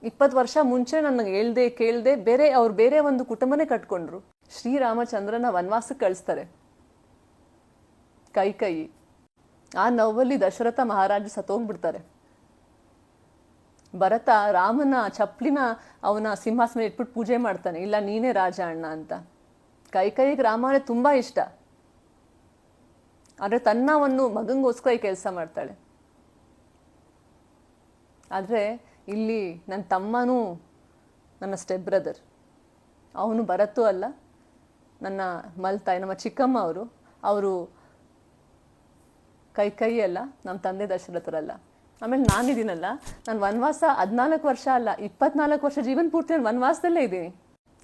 20 ವರ್ಷ ಮುಂಚೆ ನನಗೆ ಹೇಳ್ದೆ ಕೇಳ್ದೆ ಬೇರೆ ಒಂದು ಕುಟುಂಬನೇ ಕಟ್ಕೊಂಡ್ರು. ಶ್ರೀರಾಮಚಂದ್ರನ ವನವಾಸಕ್ಕೆ ಕಳಿಸ್ತಾರೆ ಕೈ ಆ ನೋವಲ್ಲಿ ದಶರಥ ಮಹಾರಾಜ ಸತ್ತೋಗ್ಬಿಡ್ತಾರೆ. ಭರತ ರಾಮನ ಚಪ್ಪಲಿನ ಅವನ ಸಿಂಹಾಸನ ಇಟ್ಬಿಟ್ಟು ಪೂಜೆ ಮಾಡ್ತಾನೆ, ಇಲ್ಲ ನೀನೇ ರಾಜ ಅಣ್ಣ ಅಂತ. ಕೈಗೆ ರಾಮ ಅಂದ್ರೆ ತುಂಬಾ ಇಷ್ಟ, ಆದ್ರೆ ತನ್ನ ಒಂದು ಮಗಂಗೋಸ್ಕರ ಈ ಕೆಲಸ ಮಾಡ್ತಾಳೆ. ಆದ್ರೆ ಇಲ್ಲಿ ನನ್ನ ತಮ್ಮನೂ ನನ್ನ ಸ್ಟೆಪ್ ಬ್ರದರ್, ಅವನು ಭರತೂ ಅಲ್ಲ, ನನ್ನ ಮಲ್ತಾಯಿ ನಮ್ಮ ಚಿಕ್ಕಮ್ಮ ಅವರು ಕೈ ಅಲ್ಲ, ನಮ್ಮ ತಂದೆ ದಶರಥರಲ್ಲ. ಆಮೇಲೆ ನಾನಿದ್ದೀನಲ್ಲ, ನಾನು ವನವಾಸ 14 ವರ್ಷ ಅಲ್ಲ 24 ವರ್ಷ ಜೀವನ ಪೂರ್ತಿ ನಾನು ವನವಾಸದಲ್ಲೇ ಇದ್ದೀನಿ.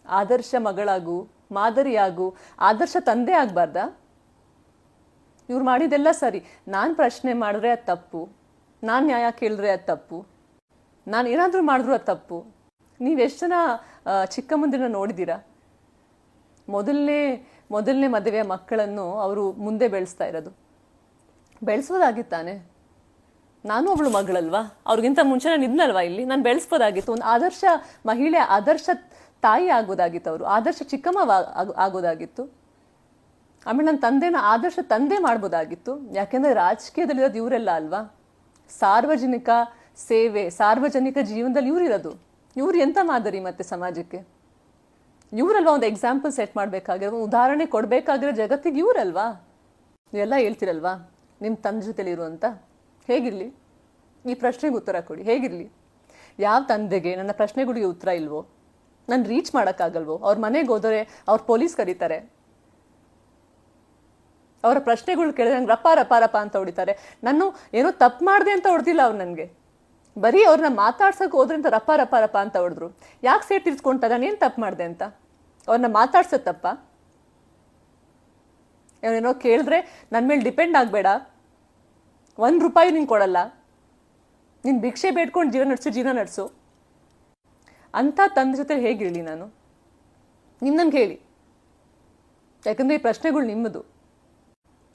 ಆದರ್ಶ ಮಗಳಾಗು, ಮಾದರಿಯಾಗು, ಆದರ್ಶ ತಂದೆ ಆಗ್ಬಾರ್ದಾ? ಇವ್ರು ಮಾಡಿದೆಲ್ಲ ಸರಿ, ನಾನು ಪ್ರಶ್ನೆ ಮಾಡಿದ್ರೆ ಅದು ತಪ್ಪು, ನಾನು ನ್ಯಾಯ ಕೇಳಿದ್ರೆ ಅದು ತಪ್ಪು, ನಾನು ಏನಾದರೂ ಮಾಡಿದ್ರು ಅದು ತಪ್ಪು. ನೀವೆಷ್ಟು ಜನ ಚಿಕ್ಕ ಮುಂದಿನ ನೋಡಿದ್ದೀರಾ? ಮೊದಲನೇ ಮದುವೆಯ ಮಕ್ಕಳನ್ನು ಅವರು ಮುಂದೆ ಬೆಳೆಸ್ತಾ ಇರೋದು. ಬೆಳೆಸೋದಾಗಿತ್ತಾನೆ? ನಾನು ಒಬ್ಳು ಮಗಳಲ್ವಾ, ಅವ್ರಿಗಿಂತ ಮುಂಚೆ ನಾನು ಇದ್ನಲ್ವಾ ಇಲ್ಲಿ, ನಾನು ಬೆಳೆಸ್ಬೋದಾಗಿತ್ತು. ಒಂದು ಆದರ್ಶ ಮಹಿಳೆ, ಆದರ್ಶ ತಾಯಿ ಆಗೋದಾಗಿತ್ತು, ಅವರು ಆದರ್ಶ ಚಿಕ್ಕಮ್ಮ ಆಗೋದಾಗಿತ್ತು. ಆಮೇಲೆ ನನ್ನ ತಂದೆನ ಆದರ್ಶ ತಂದೆ ಮಾಡ್ಬೋದಾಗಿತ್ತು. ಯಾಕೆಂದ್ರೆ ರಾಜಕೀಯದಲ್ಲಿರೋದು ಇವರೆಲ್ಲ ಅಲ್ವಾ, ಸಾರ್ವಜನಿಕ ಸೇವೆ, ಸಾರ್ವಜನಿಕ ಜೀವನದಲ್ಲಿ ಇವ್ರಿರೋದು. ಇವ್ರು ಎಂತ ಮಾದರಿ ಮತ್ತೆ ಸಮಾಜಕ್ಕೆ? ಇವರಲ್ವಾ ಒಂದು ಎಕ್ಸಾಂಪಲ್ ಸೆಟ್ ಮಾಡಬೇಕಾಗಿರೋ, ಉದಾಹರಣೆ ಕೊಡಬೇಕಾಗಿರೋ ಜಗತ್ತಿಗೆ ಇವರಲ್ವಾ? ನೀವೆಲ್ಲ ಹೇಳ್ತಿರಲ್ವಾ ನಿಮ್ಮ ತಂದೆ ಜೊತೆಲಿ ಇರು ಅಂತ. ಹೇಗಿರಲಿ? ಈ ಪ್ರಶ್ನೆಗೆ ಉತ್ತರ ಕೊಡಿ. ಹೇಗಿರಲಿ? ಯಾವ ತಂದೆಗೆ ನನ್ನ ಪ್ರಶ್ನೆಗಳಿಗೆ ಉತ್ತರ ಇಲ್ವೋ, ನಾನು ರೀಚ್ ಮಾಡೋಕ್ಕಾಗಲ್ವೋ? ಅವ್ರ ಮನೆಗೆ ಹೋದರೆ ಅವ್ರು ಪೊಲೀಸ್ ಕರೀತಾರೆ, ಅವರ ಪ್ರಶ್ನೆಗಳು ಕೇಳಿದ್ರೆ ನಂಗೆ ರಪ್ಪ ಅಂತ ಹೊಡಿತಾರೆ. ನಾನು ಏನೋ ತಪ್ಪು ಮಾಡಿದೆ ಅಂತ ಹೊಡೆದಿಲ್ಲ ಅವ್ರು ನನಗೆ, ಬರೀ ಅವ್ರನ್ನ ಮಾತಾಡ್ಸೋಕೆ ಹೋದ್ರೆ ಅಂತ ರಪ್ಪ ಅಂತ ಹೊಡೆದ್ರು. ಯಾಕೆ ಸೇಟ್ ತಿರ್ಸ್ಕೊಂತಾರೆ? ನಾನು ಏನು ತಪ್ಪು ಮಾಡಿದೆ ಅಂತ? ಅವ್ರನ್ನ ಮಾತಾಡ್ಸೋದು ತಪ್ಪ? ಏನೋ ಕೇಳಿದ್ರೆ ನನ್ನ ಮೇಲೆ ಡಿಪೆಂಡ್ ಆಗಬೇಡ, ₹1 ನೀನು ಕೊಡಲ್ಲ, ನೀನು ಭಿಕ್ಷೆ ಬೇಡ್ಕೊಂಡು ಜೀವನ ನಡೆಸು ಅಂತ ತಂದೆ ಜೊತೆ ಹೇಗಿರಲಿ ನಾನು? ನಿಮ್ಮನ್ಗೆ ಹೇಳಿ. ಯಾಕಂದರೆ ಈ ಪ್ರಶ್ನೆಗಳು ನಿಮ್ಮದು.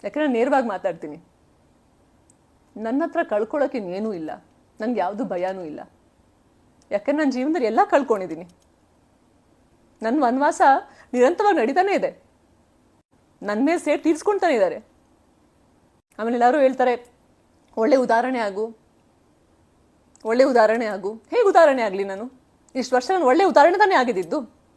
ಯಾಕಂದರೆ ನಾನು ನೇರವಾಗಿ ಮಾತಾಡ್ತೀನಿ. ನನ್ನ ಹತ್ರ ಕಳ್ಕೊಳ್ಳೋಕೆ ಇನ್ನೇನೂ ಇಲ್ಲ, ನನಗೆ ಯಾವುದು ಭಯನೂ ಇಲ್ಲ. ಯಾಕಂದ್ರೆ ನನ್ನ ಜೀವನದಲ್ಲಿ ಎಲ್ಲ ಕಳ್ಕೊಂಡಿದ್ದೀನಿ. ನನ್ನ ವನವಾಸ ನಿರಂತರವಾಗಿ ನಡೀತಾನೆ ಇದೆ, ನನ್ನ ಮೇಲೆ ಸೇಟ್ ತೀರ್ಸ್ಕೊಳ್ತಾನೆ ಇದ್ದಾರೆ. ಆಮೇಲೆ ಎಲ್ಲರೂ ಹೇಳ್ತಾರೆ ಒಳ್ಳೆ ಉದಾಹರಣೆ ಆಗು. ಹೇಗೆ ಉದಾಹರಣೆ ಆಗಲಿ ನಾನು? ಇಷ್ಟು ವರ್ಷ ನಾನು ಒಳ್ಳೆ ಉದಾಹರಣೆ ತಾನೇ ಆಗಿದ್ದು.